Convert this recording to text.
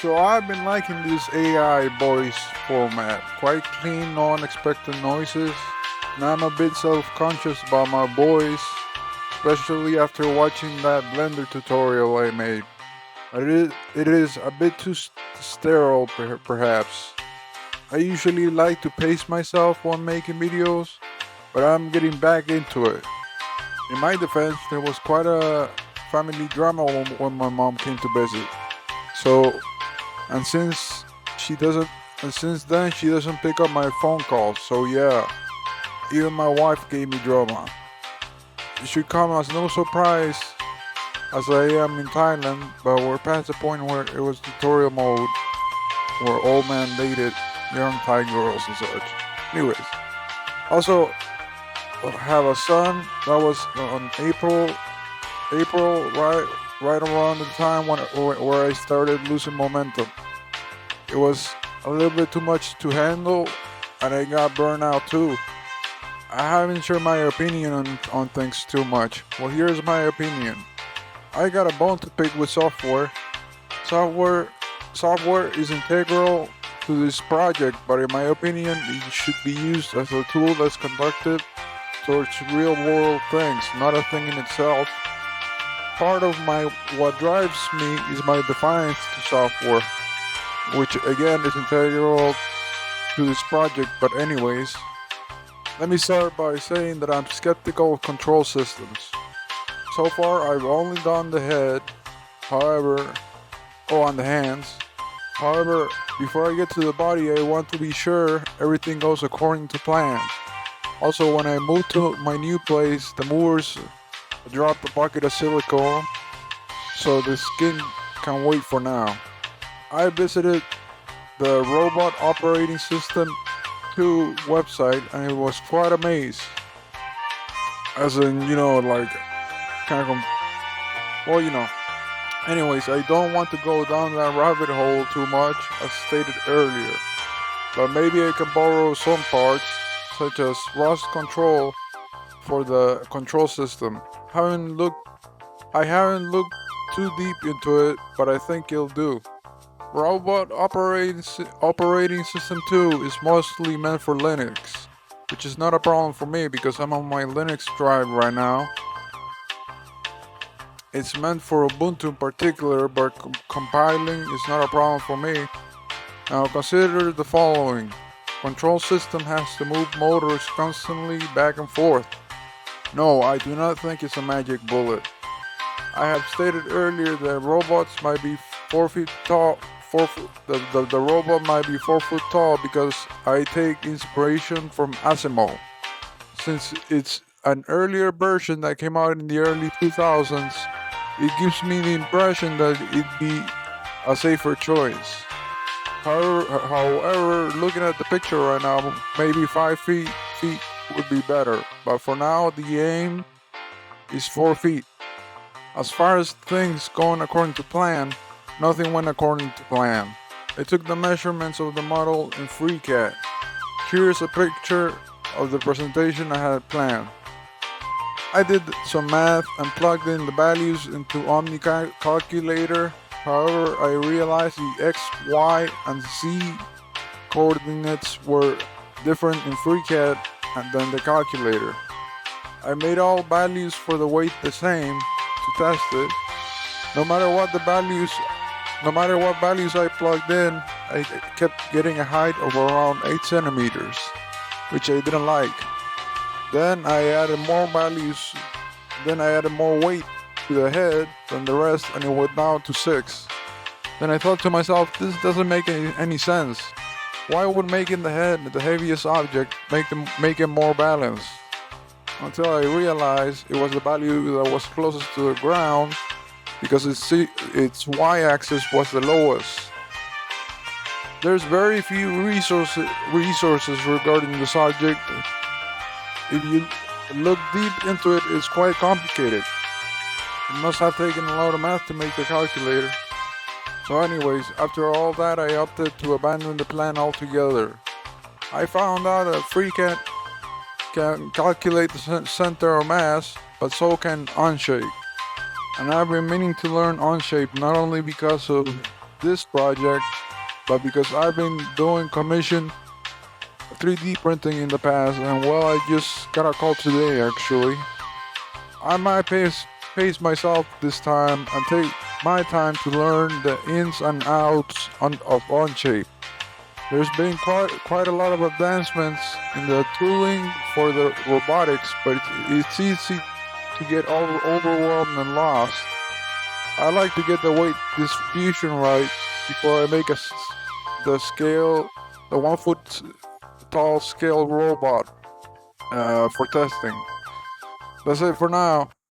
So I've been liking this AI voice format. Quite clean, no unexpected noises. And I'm a bit self-conscious about my voice, especially after watching that Blender tutorial I made. It is a bit too sterile, perhaps. I usually like to pace myself when making videos, but I'm getting back into it. In my defense, there was quite a family drama when my mom came to visit. So, and she doesn't, and since then she doesn't pick up my phone calls. So yeah, even my wife gave me drama. It should come as no surprise as I am in Thailand, but we're past the point where it was tutorial mode, where old man dated young Thai girls and such. Anyways, also have a son. That was on April, right around the time where I started losing momentum. It was a little bit too much to handle, and I got burned out too. I haven't shared my opinion on things too much. Well, here's my opinion. I got a bone to pick with software. Software, software is integral to this project, but in my opinion, it should be used as a tool that's conducted towards real world things, not a thing in itself. Part of my what drives me is my defiance to software, which again is integral to this project. But anyways, let me start by saying that I'm skeptical of control systems. So far, I've only done the head, however, on the hands. However, before I get to the body, I want to be sure everything goes according to plan. Also, when I moved to my new place, the movers dropped a bucket of silicone, so the skin can wait for now. I visited the Robot Operating System 2 website and it was quite amazed. As in, like, kind of, well, Anyways, I don't want to go down that rabbit hole too much, as stated earlier, but maybe I can borrow some parts, such as ROS control for the control system. I haven't looked too deep into it, but I think it'll do. Operating System 2 is mostly meant for Linux, which is not a problem for me because I'm on my Linux drive right now. It's meant for Ubuntu in particular, but compiling is not a problem for me. Now consider the following. Control system has to move motors constantly back and forth. No, I do not think it's a magic bullet. I have stated earlier that robots might be 4 feet tall. The robot might be 4 foot tall because I take inspiration from Asimov. Since it's an earlier version that came out in the early 2000s, it gives me the impression that it'd be a safer choice. However, looking at the picture right now, maybe 5 feet would be better. But for now, the aim is 4 feet. As far as things going according to plan, nothing went according to plan. I took the measurements of the model in FreeCAD. Here's a picture of the presentation I had planned. I did some math and plugged in the values into Omni Calculator. However, I realized the X, Y, and Z coordinates were different in FreeCAD and than the calculator. I made all values for the weight the same to test it. No matter what values I plugged in, I kept getting a height of around 8 centimeters, which I didn't like. Then I added more values, then I added more weight to the head than the rest and it went down to 6. Then I thought to myself, this doesn't make any sense. Why would making the head the heaviest object make it more balanced? Until I realized it was the value that was closest to the ground because its y-axis was the lowest. There's very few resources regarding the subject. If you look deep into it, it's quite complicated. It must have taken a lot of math to make the calculator. So anyways, after all that, I opted to abandon the plan altogether. I found out that FreeCAD can calculate the center of mass, but so can Onshape. And I've been meaning to learn Onshape not only because of this project, but because I've been doing commission 3D printing in the past, and well, I just got a call today actually. I might pace myself this time and take my time to learn the ins and outs of Onshape. There's been quite a lot of advancements in the tooling for the robotics, but it's easy to get overwhelmed and lost. I like to get the weight distribution right before I make the scale, the 1 foot tall scale robot for testing. That's it for now.